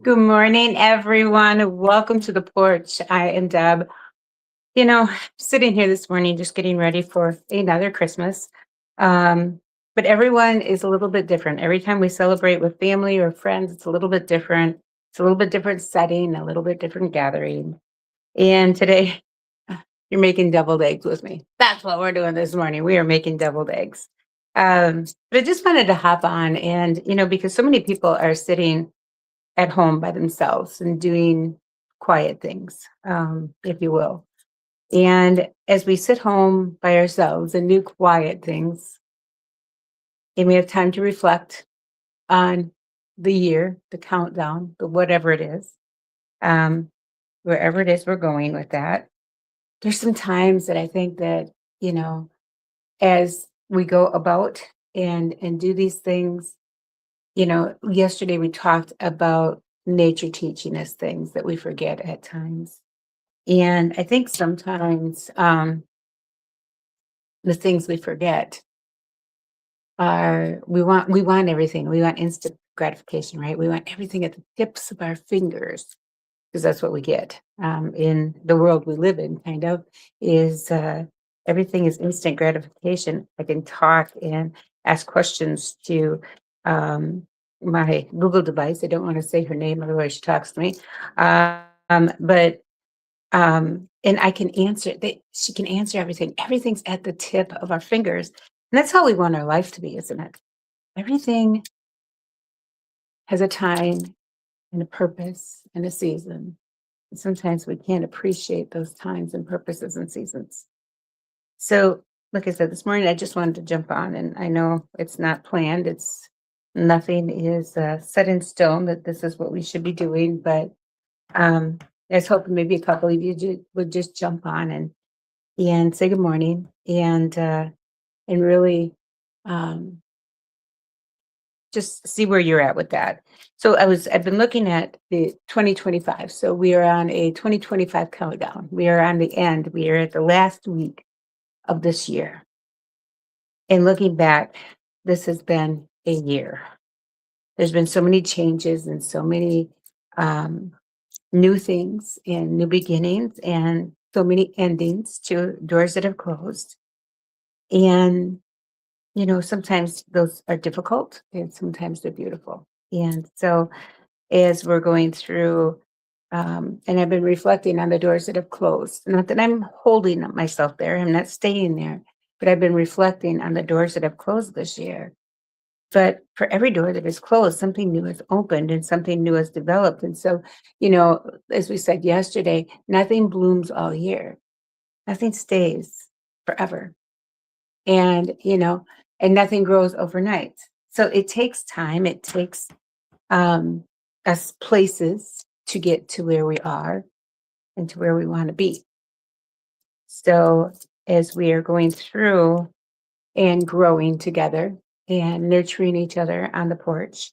Good morning, everyone. Welcome to the porch. I am Deb. Sitting here this morning, just getting ready for another Christmas. Um, but everyone is a little bit different. Every time we celebrate with family or friends, it's a little bit different. It's a little bit different setting, a little bit different gathering. And today, you're making deviled eggs with me. That's what we're doing this morning. We are making deviled eggs. But I just wanted to hop on and, because so many people are sitting at home by themselves and doing quiet things, if you will. And as we sit home by ourselves and do quiet things, and we have time to reflect on the year, the countdown, the whatever it is, um, wherever it is we're going with that. There's some times that I think that, you know, as we go about and do these things, yesterday we talked about nature teaching us things that we forget at times. And I think sometimes the things we forget are we want everything. We want instant gratification, right? We want everything at the tips of our fingers because that's what we get in the world we live in. Kind of is everything is instant gratification. I can talk and ask questions to my Google device. I don't want to say her name, otherwise she talks to me. But and I can answer they she can answer everything. Everything's at the tip of our fingers. And that's how we want our life to be, isn't it? Everything has a time and a purpose and a season. And sometimes we can't appreciate those times and purposes and seasons. So, like I said, this morning I just wanted to jump on, and I know it's not planned. It's nothing is set in stone that this is what we should be doing, but um, I was hoping maybe a couple of you would just jump on and say good morning and really um, just see where you're at with that. So I've been looking at the 2025. So we are on a 2025 countdown. We are on the end. We are at the last week of this year. And looking back, this has been a year. There's been so many changes and so many um, new things and new beginnings and so many endings to doors that have closed. And sometimes those are difficult and sometimes they're beautiful. And so as we're going through, and I've been reflecting on the doors that have closed, not that I'm holding up myself there, I'm not staying there, but I've been reflecting on the doors that have closed this year. But for every door that is closed, something new has opened and something new has developed. And so, as we said yesterday, nothing blooms all year, nothing stays forever. And, and nothing grows overnight. So it takes time, it takes us places to get to where we are and to where we want to be. So as we are going through and growing together and nurturing each other on the porch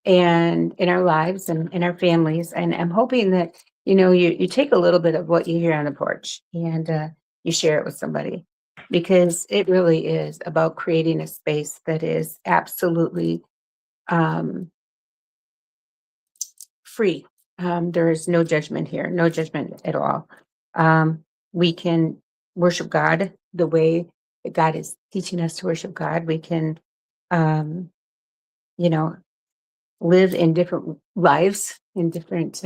and in our lives and in our families, and I'm hoping that you take a little bit of what you hear on the porch and you share it with somebody, because it really is about creating a space that is absolutely um, free. There is no judgment here, no judgment at all. We can worship God the way that God is teaching us to worship God. We can, um, you know, live in different lives, in different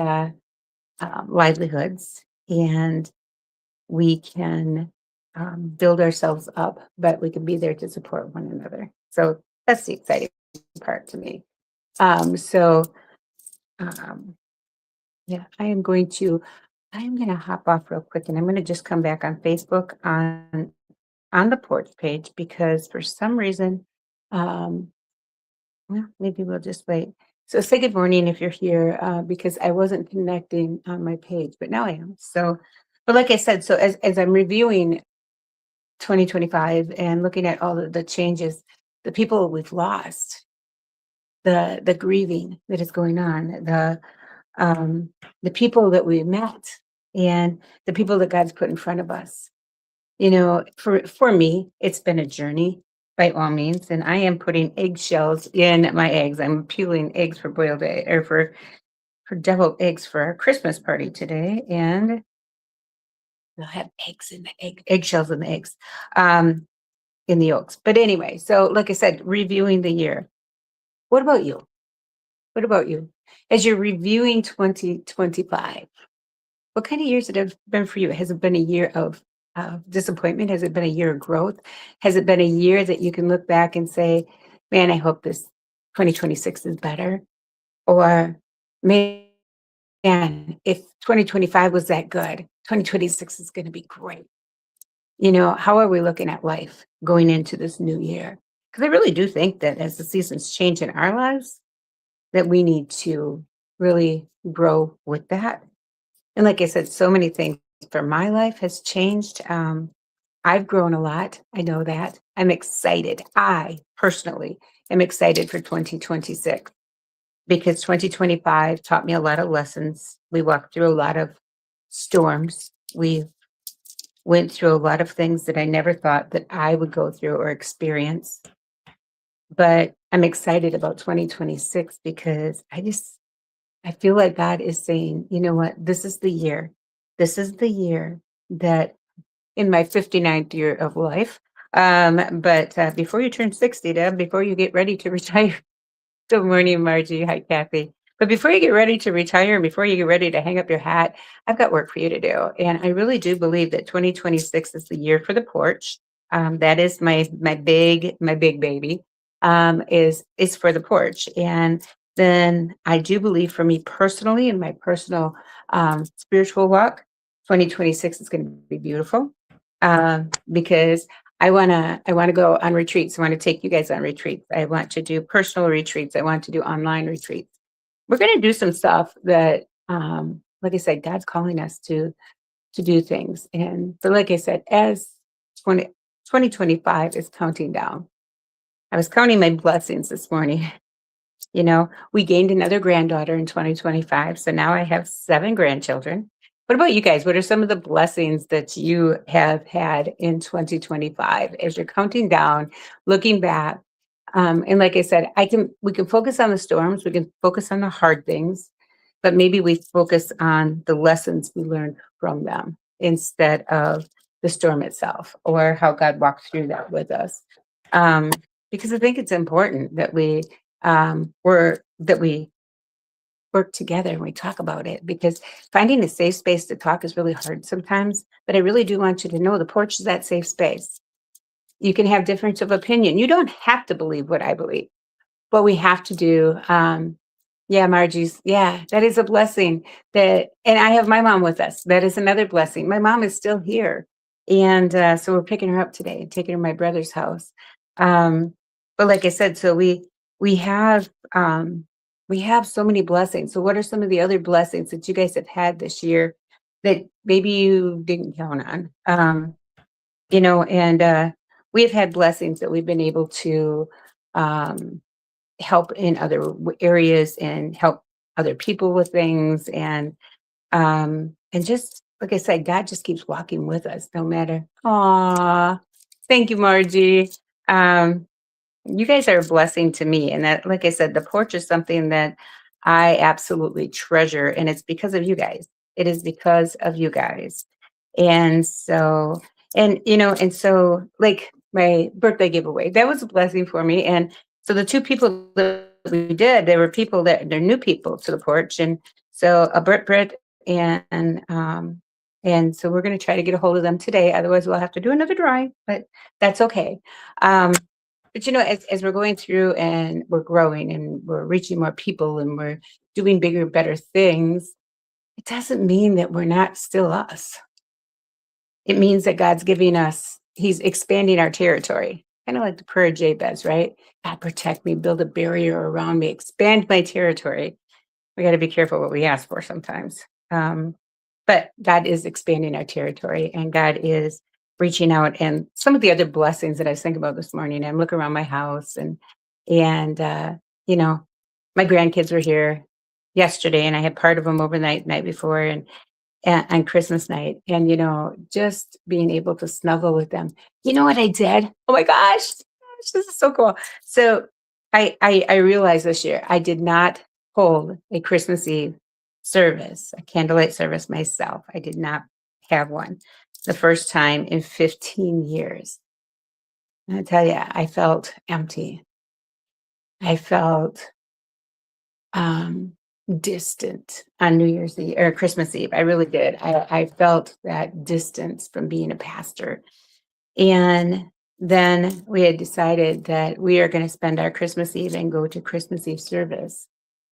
livelihoods, and we can build ourselves up, but we can be there to support one another. So that's the exciting part to me. So um, yeah, I am gonna hop off real quick and I'm gonna just come back on Facebook on the porch page because for some reason, um, well, maybe we'll just wait. So say good morning if you're here, because I wasn't connecting on my page, but now I am. So, but like I said, so as I'm reviewing 2025 and looking at all of the changes, the people we've lost, the grieving that is going on, the people that we met, and the people that God's put in front of us. For me, it's been a journey by all means, and I am putting eggshells in my eggs. I'm peeling eggs for boiled egg or for for deviled eggs for our Christmas party today, and they'll have eggs in the eggshells in the eggs, um, in the yolks. But anyway, so like I said, reviewing the year. What about you? What about you? As you're reviewing 2025, what kind of years it have been for you? Has it been a year of disappointment? Has it been a year of growth? Has it been a year that you can look back and say, man, I hope this 2026 is better? Or, man, if 2025 was that good, 2026 is going to be great. How are we looking at life going into this new year? Because I really do think that as the seasons change in our lives, that we need to really grow with that. And like I said, so many things for my life has changed. I've grown a lot. I know that. I'm excited. I personally am excited for 2026 because 2025 taught me a lot of lessons. We walked through a lot of storms. We went through a lot of things that I never thought that I would go through or experience. But I'm excited about 2026 because I feel like God is saying, you know what? This is the year. This is the year that in my 59th year of life. But before you turn 60, Deb, before you get ready to retire, good morning, Margie. Hi, Kathy. But before you get ready to retire and before you get ready to hang up your hat, I've got work for you to do. And I really do believe that 2026 is the year for the porch. That is my big baby. Is for the porch. And then I do believe for me personally in my personal spiritual walk, 2026 is going to be beautiful. Because I want to go on retreats. I want to take you guys on retreats. I want to do personal retreats. I want to do online retreats. We're going to do some stuff that, like I said, God's calling us to do things. And but like I said, as 2025 is counting down, I was counting my blessings this morning. We gained another granddaughter in 2025. So now I have 7 grandchildren. What about you guys? What are some of the blessings that you have had in 2025 as you're counting down, looking back? And like I said, we can focus on the storms, we can focus on the hard things, but maybe we focus on the lessons we learned from them instead of the storm itself or how God walked through that with us. Um, because I think it's important that we work together and we talk about it because finding a safe space to talk is really hard sometimes. But I really do want you to know the porch is that safe space. You can have difference of opinion. You don't have to believe what I believe. What we have to do, yeah, Margie's, yeah, that is a blessing. And I have my mom with us. That is another blessing. My mom is still here, and so we're picking her up today and taking her to my brother's house. Um, but like I said, so we have we have so many blessings. So what are some of the other blessings that you guys have had this year that maybe you didn't count on? And we have had blessings that we've been able to. Um, Help in other areas and help other people with things and just like I said, God just keeps walking with us no matter. Aw, thank you, Margie. Um, you guys are a blessing to me, and that, like I said, the porch is something that I absolutely treasure, and it's because of you guys. It is because of you guys, and so and so like my birthday giveaway, that was a blessing for me, and so the 2 people that we did, they were people that they're new people to the porch, and so a Brit and and so we're going to try to get a hold of them today. Otherwise, we'll have to do another drawing, but that's okay. Um, but as we're going through and we're growing and we're reaching more people and we're doing bigger, better things, it doesn't mean that we're not still us. It means that He's expanding our territory. Kind of like the prayer of Jabez, right? God, protect me, build a barrier around me, expand my territory. We got to be careful what we ask for sometimes. But God is expanding our territory and God is reaching out. And some of the other blessings that I was thinking about this morning, I'm looking around my house and you know, my grandkids were here yesterday and I had part of them overnight, night before. And on Christmas night, and just being able to snuggle with them. You know what I did? Oh my gosh, this is so cool. So I realized this year I did not hold a Christmas Eve service, a candlelight service myself. I did not have one the first time in 15 years. And I tell you, I felt empty. I felt um, distant on New Year's Eve or Christmas Eve. I really did. I felt that distance from being a pastor. And then we had decided that we are going to spend our Christmas Eve and go to Christmas Eve service,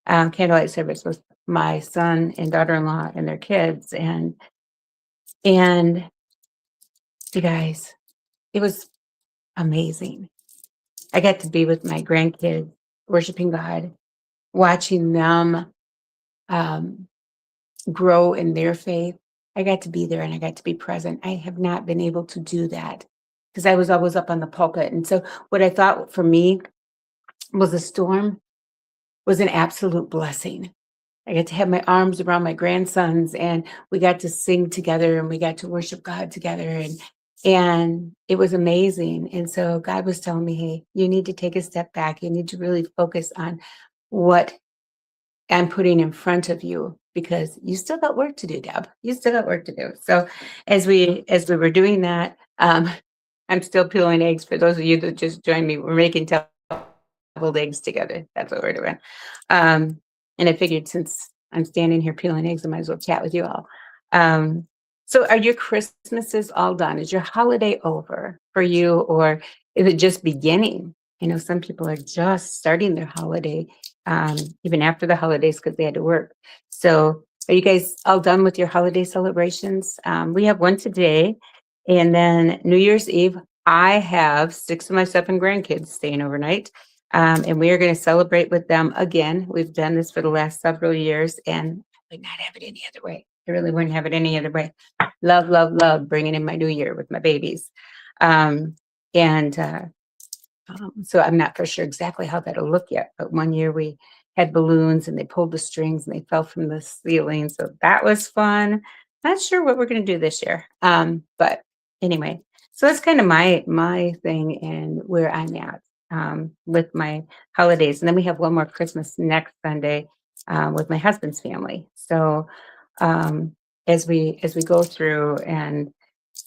candlelight service with my son and daughter-in-law and their kids. And you guys, it was amazing. I got to be with my grandkids, worshiping God, watching them um, grow in their faith. I got to be there and I got to be present. I have not been able to do that because I was always up on the pulpit. And so what I thought for me was a storm was an absolute blessing. I got to have my arms around my grandsons and we got to sing together and we got to worship God together and it was amazing. And so God was telling me, hey, you need to take a step back. You need to really focus on what I'm putting in front of you because you still got work to do, Deb. You still got work to do. So as we were doing that, I'm still peeling eggs. For those of you that just joined me, we're making deviled eggs together. That's what we're doing. And I figured since I'm standing here peeling eggs, I might as well chat with you all. So are your Christmases all done? Is your holiday over for you, or is it just beginning? You know, some people are just starting their holiday, even after the holidays because they had to work. So are you guys all done with your holiday celebrations? We have one today, and then New Year's Eve, I have 6 of my 7 grandkids staying overnight. And we are going to celebrate with them again. We've done this for the last several years, and I would not have it any other way. I really wouldn't have it any other way. Love, love, love bringing in my new year with my babies. So I'm not for sure exactly how that'll look yet. But one year we had balloons and they pulled the strings and they fell from the ceiling. So that was fun. Not sure what we're going to do this year. But anyway, so that's kind of my thing and where I'm at with my holidays. And then we have one more Christmas next Sunday with my husband's family. So as we go through and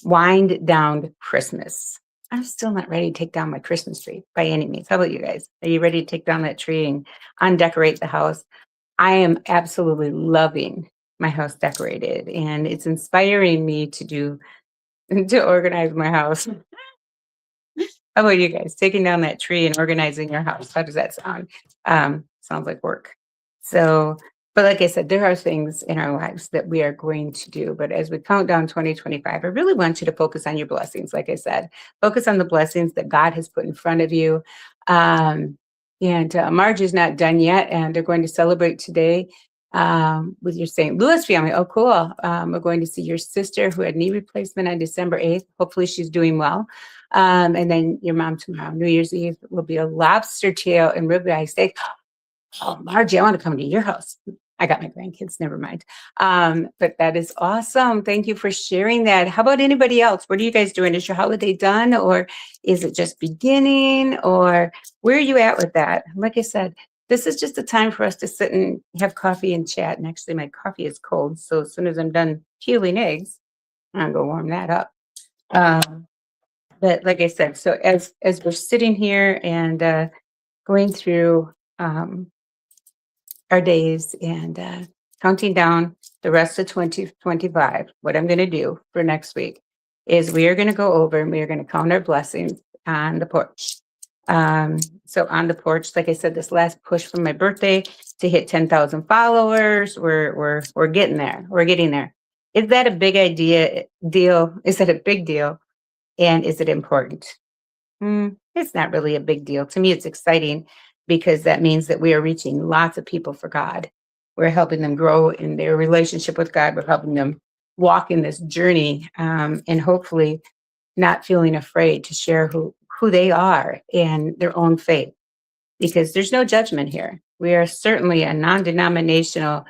wind down Christmas, I'm still not ready to take down my Christmas tree by any means. How about you guys? Are you ready to take down that tree and undecorate the house? I am absolutely loving my house decorated, and it's inspiring me to organize my house. How about you guys? Taking down that tree and organizing your house. How does that sound? Sounds like work. So, but like I said, there are things in our lives that we are going to do. But as we count down 2025, I really want you to focus on your blessings. Like I said, focus on the blessings that God has put in front of you. And Marge is not done yet, and they're going to celebrate today with your St. Louis family. Oh, cool. We're going to see your sister who had knee replacement on December 8th. Hopefully she's doing well. And then your mom tomorrow, New Year's Eve, will be a lobster tail and ribeye steak. Oh, Margie, I want to come to your house. I got my grandkids, never mind. But that is awesome. Thank you for sharing that. How about anybody else? What are you guys doing? Is your holiday done, or is it just beginning, or where are you at with that? Like I said, this is just a time for us to sit and have coffee and chat. And actually, my coffee is cold. So as soon as I'm done peeling eggs, I'm going to warm that up. But like I said, so as we're sitting here and going through our days and counting down the rest of 2025, what I'm going to do for next week is we are going to go over and we are going to count our blessings on the porch. So on the porch, like I said, this last push from my birthday to hit 10,000 followers, we're getting there. We're getting there. Is that a big deal? Is that a big deal? And is it important? It's not really a big deal. To me, it's exciting because that means that we are reaching lots of people for God. We're helping them grow in their relationship with God. We're helping them walk in this journey and hopefully not feeling afraid to share who they are and their own faith, because there's no judgment here. We are certainly a non-denominational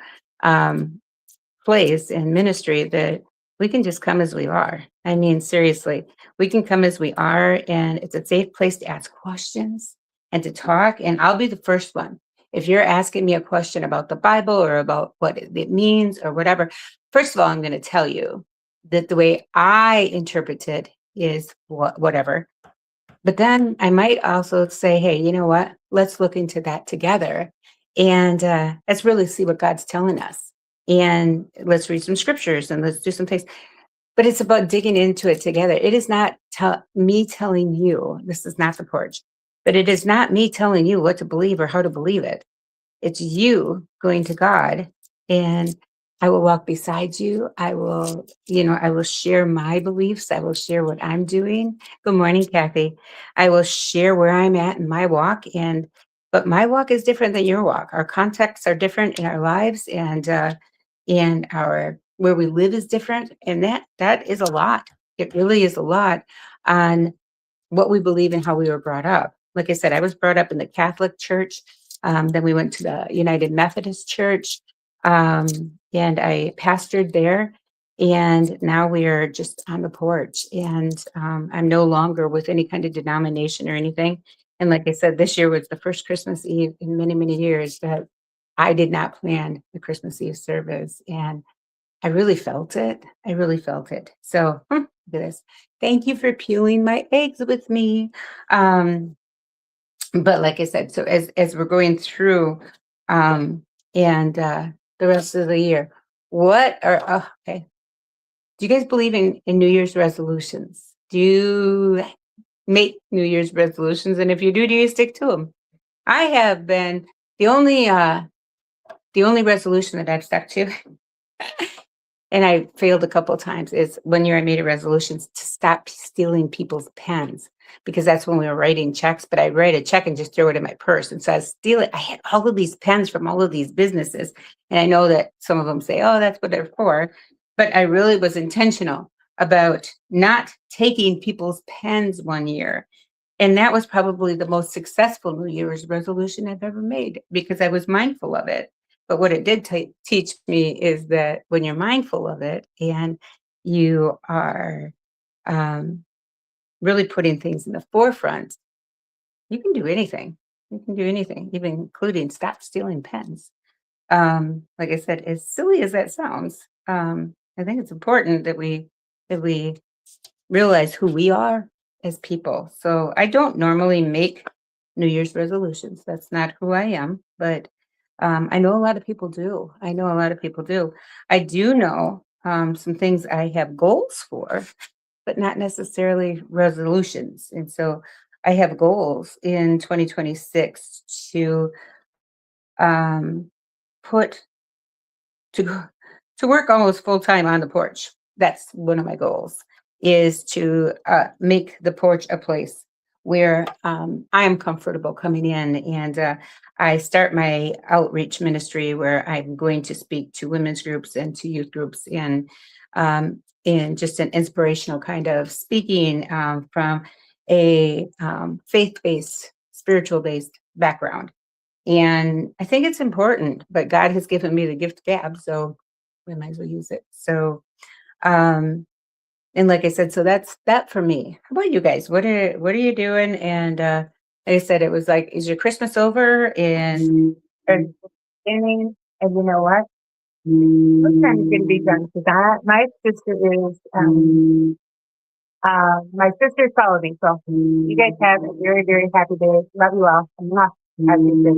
place and ministry that we can just come as we are. I mean, seriously, we can come as we are, and it's a safe place to ask questions and to talk. And I'll be the first one. If you're asking me a question about the Bible or about what it means or whatever, first of all, I'm going to tell you that the way I interpret it is whatever. But then I might also say, hey, you know what? Let's look into that together. And let's really see what God's telling us. And let's read some scriptures and let's do some things. But it's about digging into it together. It is not me telling you, this is not the porch, but it is not me telling you what to believe or how to believe it. It's you going to God, and I will walk beside you. I will, I will share my beliefs. I will share what I'm doing. Good morning, Kathy. I will share where I'm at in my walk, but my walk is different than your walk. Our contexts are different in our lives, and our where we live is different, and that is a lot. It really is a lot on what we believe and how we were brought up. Like I said, I was brought up in the Catholic Church. Then we went to the United Methodist Church, and I pastored there. And now we are just on the porch, and I'm no longer with any kind of denomination or anything. And like I said, this year was the first Christmas Eve in many, many years that I did not plan the Christmas Eve service. And I really felt it. I really felt it. So look at this. Thank you for peeling my eggs with me. But like I said, so as we're going through and the rest of the year, okay. Do you guys believe in New Year's resolutions? Do you make New Year's resolutions? And if you do you stick to them? I have been the only resolution that I've stuck to and I failed a couple of times, is one year I made a resolution to stop stealing people's pens, because that's when we were writing checks, but I'd write a check and just throw it in my purse. And so I steal it. I had all of these pens from all of these businesses. And I know that some of them say, oh, that's what they're for. But I really was intentional about not taking people's pens one year. And that was probably the most successful New Year's resolution I've ever made, because I was mindful of it. But what it did teach me is that when you're mindful of it and you are really putting things in the forefront, you can do anything. You can do anything, even including stop stealing pens. Like I said, as silly as that sounds, I think it's important that we realize who we are as people. So I don't normally make New Year's resolutions. That's not who I am, but I know a lot of people do. I know a lot of people do. I do know some things I have goals for, but not necessarily resolutions. And so I have goals in 2026 to put to work almost full time on the porch. That's one of my goals, is to make the porch a place where I am comfortable coming in. And I start my outreach ministry where I'm going to speak to women's groups and to youth groups in just an inspirational kind of speaking from a faith-based, spiritual-based background. And I think it's important, but God has given me the gift gab, so we might as well use it. So, and like I said, so that's that for me. How about you guys? What are you doing? And like I said, it was like, is your Christmas over? And beginning, and you know what? What time is going to be done? Because my sister's following me. So you guys have a very, very happy day. Love you all. Mwah. Have a good day.